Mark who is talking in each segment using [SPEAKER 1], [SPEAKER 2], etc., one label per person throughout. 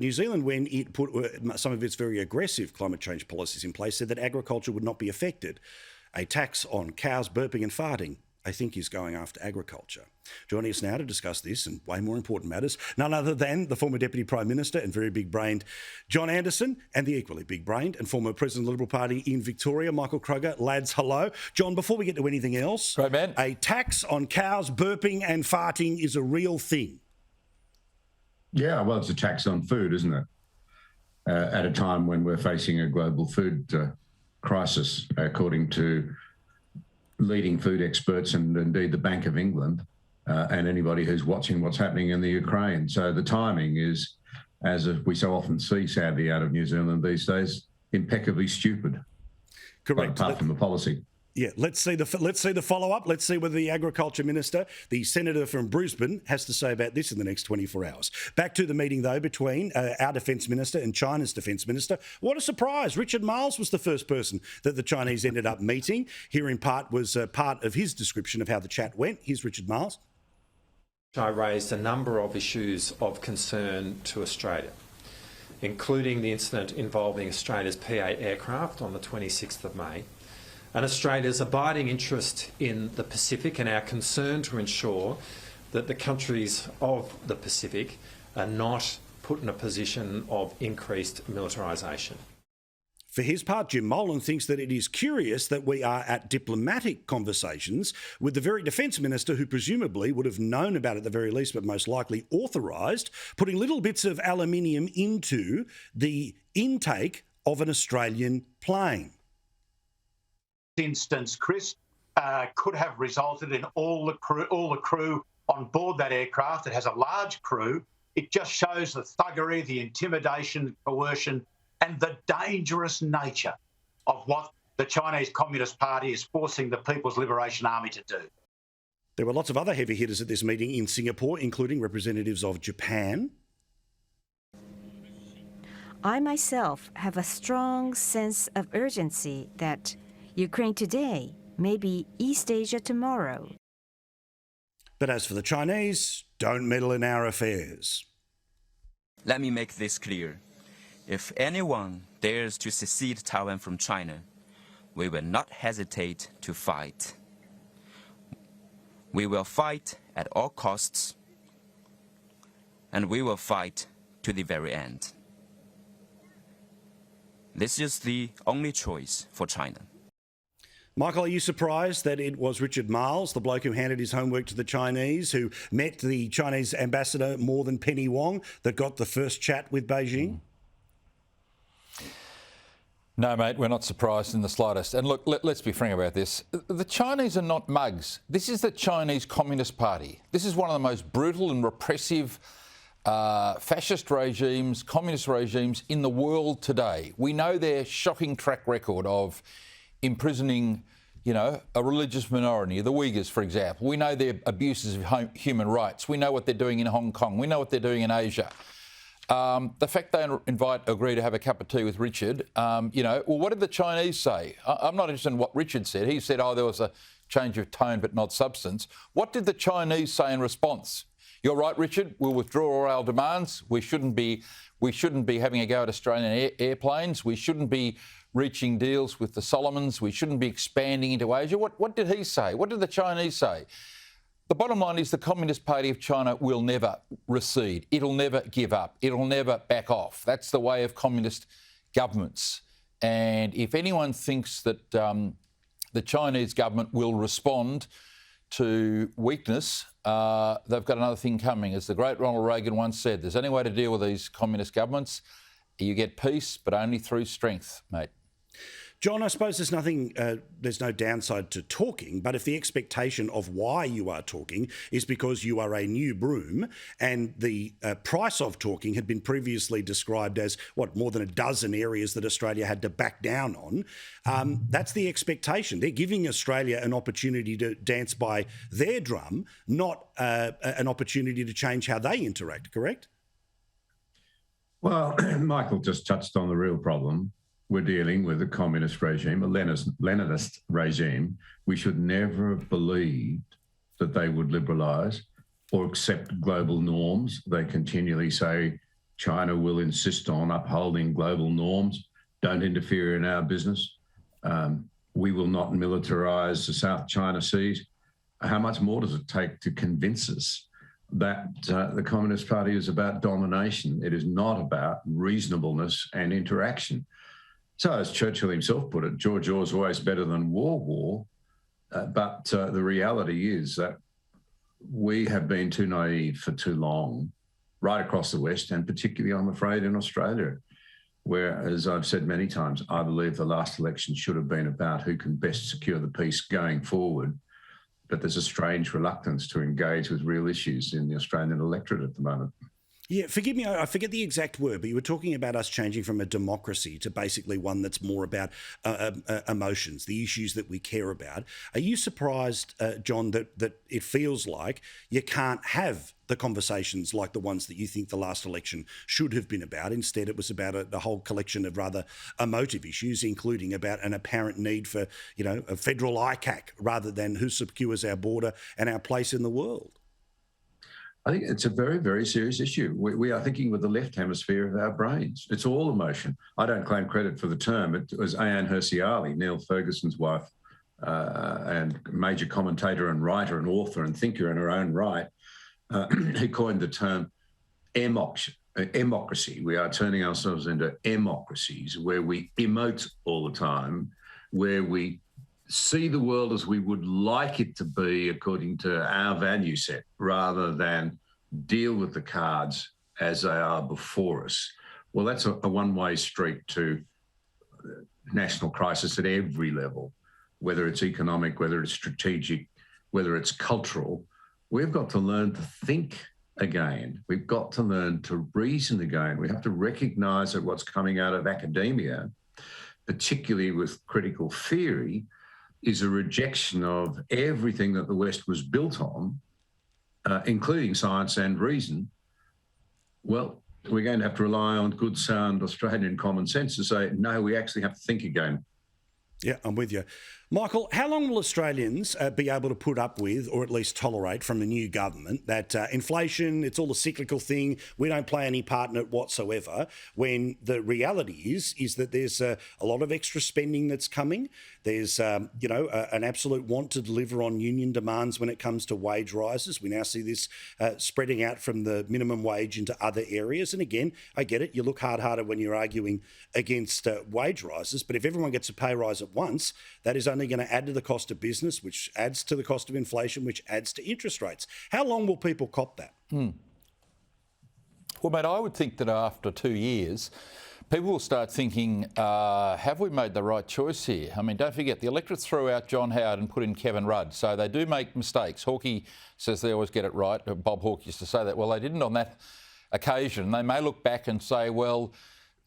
[SPEAKER 1] New Zealand, when it put some of its very aggressive climate change policies in place, said that agriculture would not be affected. A tax on cows burping and farting, I think, is going after agriculture. Joining us now to discuss this and way more important matters, none other than the former Deputy Prime Minister and very big-brained John Anderson, and the equally big-brained and former President of the Liberal Party in Victoria, Michael Kroger. Lads, hello. John, before we get to anything else,
[SPEAKER 2] right, man.
[SPEAKER 1] A tax on cows burping and farting is a real thing.
[SPEAKER 3] Yeah, well, it's a tax on food, isn't it? At a time when we're facing a global food crisis, according to leading food experts and indeed the Bank of England and anybody who's watching what's happening in the Ukraine. So the timing is, as we so often see, sadly, out of New Zealand these days, impeccably stupid.
[SPEAKER 1] Correct.
[SPEAKER 3] Apart from the policy.
[SPEAKER 1] Yeah, let's see the follow-up. Let's see whether the Agriculture Minister, the Senator from Brisbane, has to say about this in the next 24 hours. Back to the meeting, though, between our Defence Minister and China's Defence Minister. What a surprise. Richard Marles was the first person that the Chinese ended up meeting. Here, in part, was part of his description of how the chat went. Here's Richard Marles.
[SPEAKER 4] I raised a number of issues of concern to Australia, including the incident involving Australia's P-8 aircraft on the 26th of May, and Australia's abiding interest in the Pacific and our concern to ensure that the countries of the Pacific are not put in a position of increased militarisation.
[SPEAKER 1] For his part, Jim Molan thinks that it is curious that we are at diplomatic conversations with the very Defence Minister who presumably would have known about it at the very least, but most likely authorised, putting little bits of aluminium into the intake of an Australian plane.
[SPEAKER 5] Instance, Chris, could have resulted in all the crew on board that aircraft. It has a large crew. It just shows the thuggery, the intimidation, coercion, and the dangerous nature of what the Chinese Communist Party is forcing the People's Liberation Army to do.
[SPEAKER 1] There were lots of other heavy hitters at this meeting in Singapore, including representatives of Japan.
[SPEAKER 6] I myself have a strong sense of urgency that Ukraine today may be East Asia tomorrow.
[SPEAKER 1] But as for the Chinese, don't meddle in our affairs.
[SPEAKER 7] Let me make this clear. If anyone dares to secede Taiwan from China, we will not hesitate to fight. We will fight at all costs, and we will fight to the very end. This is the only choice for China.
[SPEAKER 1] Michael, are you surprised that it was Richard Marles, the bloke who handed his homework to the Chinese, who met the Chinese ambassador more than Penny Wong, that got the first chat with Beijing?
[SPEAKER 2] No, mate, we're not surprised in the slightest. And look, let's be frank about this. The Chinese are not mugs. This is the Chinese Communist Party. This is one of the most brutal and repressive fascist regimes, communist regimes in the world today. We know their shocking track record of imprisoning, a religious minority, the Uyghurs, for example. We know their abuses of human rights. We know what they're doing in Hong Kong. We know what they're doing in Asia. The fact they agree to have a cup of tea with Richard, well, what did the Chinese say? I'm not interested in what Richard said. He said, there was a change of tone but not substance. What did the Chinese say in response? You're right, Richard, we'll withdraw all our demands. We shouldn't be having a go at Australian airplanes. We shouldn't be reaching deals with the Solomons. We shouldn't be expanding into Asia. What did he say? What did the Chinese say? The bottom line is the Communist Party of China will never recede. It'll never give up. It'll never back off. That's the way of communist governments. And if anyone thinks that the Chinese government will respond to weakness, they've got another thing coming. As the great Ronald Reagan once said, there's only way to deal with these communist governments. You get peace, but only through strength, mate.
[SPEAKER 1] John, I suppose there's no downside to talking, but if the expectation of why you are talking is because you are a new broom and the price of talking had been previously described as, more than a dozen areas that Australia had to back down on, that's the expectation. They're giving Australia an opportunity to dance by their drum, not an opportunity to change how they interact, correct?
[SPEAKER 3] Well, Michael just touched on the real problem. We're dealing with a communist regime, a Leninist regime. We should never have believed that they would liberalise or accept global norms. They continually say China will insist on upholding global norms, don't interfere in our business. We will not militarize the South China Seas. How much more does it take to convince us that the Communist Party is about domination? It is not about reasonableness and interaction. So, as Churchill himself put it, George Orwell's always better than war. But the reality is that we have been too naive for too long, right across the West, and particularly, I'm afraid, in Australia, where, as I've said many times, I believe the last election should have been about who can best secure the peace going forward. But there's a strange reluctance to engage with real issues in the Australian electorate at the moment.
[SPEAKER 1] Yeah, forgive me, I forget the exact word, but you were talking about us changing from a democracy to basically one that's more about emotions, the issues that we care about. Are you surprised, John, that it feels like you can't have the conversations like the ones that you think the last election should have been about? Instead, it was about a whole collection of rather emotive issues, including about an apparent need for, a federal ICAC rather than who secures our border and our place in the world.
[SPEAKER 3] I think it's a very, very serious issue. We are thinking with the left hemisphere of our brains. It's all emotion. I don't claim credit for the term. It was Ayaan Hirsi Ali, Neil Ferguson's wife, and major commentator and writer and author and thinker in her own right, who coined the term emocracy. We are turning ourselves into emocracies, where we emote all the time, where we see the world as we would like it to be according to our value set, rather than deal with the cards as they are before us. Well, that's a one-way street to national crisis at every level, whether it's economic, whether it's strategic, whether it's cultural. We've got to learn to think again. We've got to learn to reason again. We have to recognise that what's coming out of academia, particularly with critical theory, is a rejection of everything that the West was built on, including science and reason. Well, we're going to have to rely on good, sound Australian common sense to say, no, we actually have to think again.
[SPEAKER 1] Yeah, I'm with you. Michael, how long will Australians be able to put up with, or at least tolerate from the new government, that inflation, it's all a cyclical thing, we don't play any part in it whatsoever, when the reality is that there's a lot of extra spending that's coming. There's, an absolute want to deliver on union demands when it comes to wage rises. We now see this spreading out from the minimum wage into other areas. And again, I get it, you look harder when you're arguing against wage rises, but if everyone gets a pay rise at once, that is only going to add to the cost of business, which adds to the cost of inflation, which adds to interest rates. How long will people cop that?
[SPEAKER 2] Well, mate, I would think that after 2 years, people will start thinking, have we made the right choice here? I mean, don't forget, the electorate threw out John Howard and put in Kevin Rudd, so they do make mistakes. Hawke says they always get it right. Bob Hawke used to say that. Well, they didn't on that occasion. They may look back and say, well,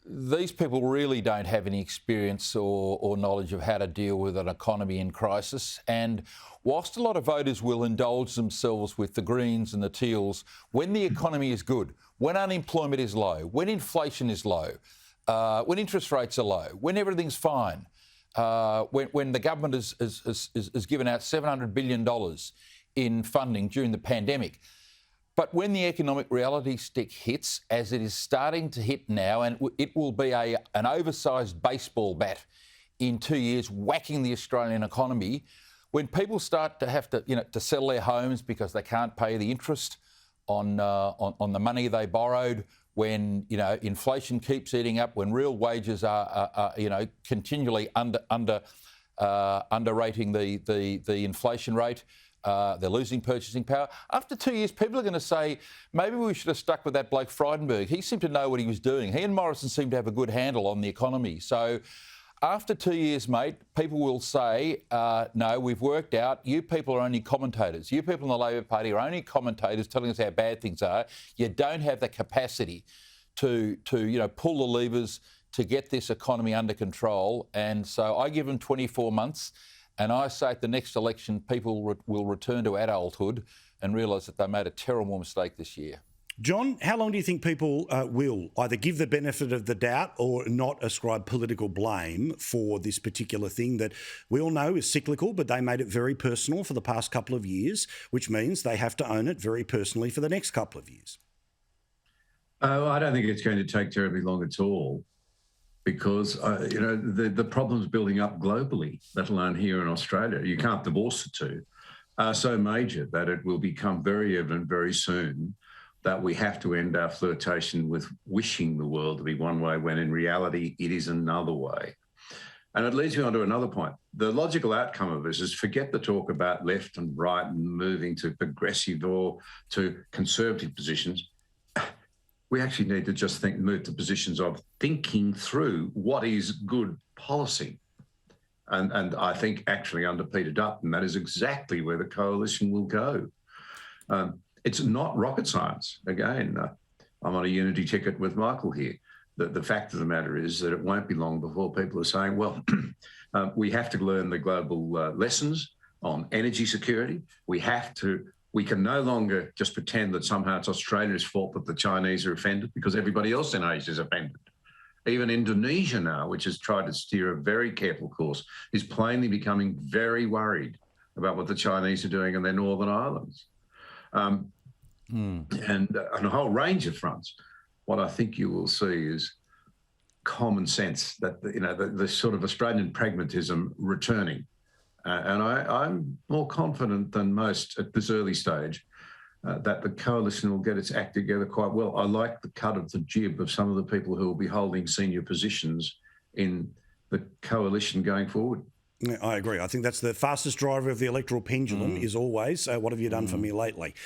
[SPEAKER 2] these people really don't have any experience or knowledge of how to deal with an economy in crisis. And whilst a lot of voters will indulge themselves with the Greens and the Teals, when the economy is good, when unemployment is low, when inflation is low, when interest rates are low, when everything's fine, when the government has given out $700 billion in funding during the pandemic, but when the economic reality stick hits, as it is starting to hit now, and it will be an oversized baseball bat in 2 years, whacking the Australian economy, when people start to have to sell their homes because they can't pay the interest on the money they borrowed, when inflation keeps eating up, when real wages are continually underrating the inflation rate. They're losing purchasing power. After 2 years, people are going to say, maybe we should have stuck with that bloke Frydenberg. He seemed to know what he was doing. He and Morrison seemed to have a good handle on the economy. So after 2 years, mate, people will say, no, we've worked out. You people are only commentators. You people in the Labor Party are only commentators telling us how bad things are. You don't have the capacity to pull the levers to get this economy under control. And so I give them 24 months. And I say at the next election, people will return to adulthood and realise that they made a terrible mistake this year.
[SPEAKER 1] John, how long do you think people will either give the benefit of the doubt or not ascribe political blame for this particular thing that we all know is cyclical, but they made it very personal for the past couple of years, which means they have to own it very personally for the next couple of years?
[SPEAKER 3] Oh, I don't think it's going to take terribly long at all, because the problems building up globally, let alone here in Australia, you can't divorce the two, are so major that it will become very evident very soon that we have to end our flirtation with wishing the world to be one way when in reality it is another way. And it leads me on to another point. The logical outcome of this is forget the talk about left and right and moving to progressive or to conservative positions. We actually need to just move to positions of thinking through what is good policy. And I think actually under Peter Dutton, that is exactly where the coalition will go. It's not rocket science. Again, I'm on a unity ticket with Michael here. The fact of the matter is that it won't be long before people are saying, well, we have to learn the global lessons on energy security. We can no longer just pretend that somehow it's Australia's fault that the Chinese are offended, because everybody else in Asia is offended. Even Indonesia now, which has tried to steer a very careful course, is plainly becoming very worried about what the Chinese are doing in their northern islands. And on a whole range of fronts, what I think you will see is common sense, that the sort of Australian pragmatism returning. And I'm more confident than most at this early stage that the coalition will get its act together quite well. I like the cut of the jib of some of the people who will be holding senior positions in the coalition going forward.
[SPEAKER 1] I agree. I think that's the fastest driver of the electoral pendulum is always, what have you done for me lately?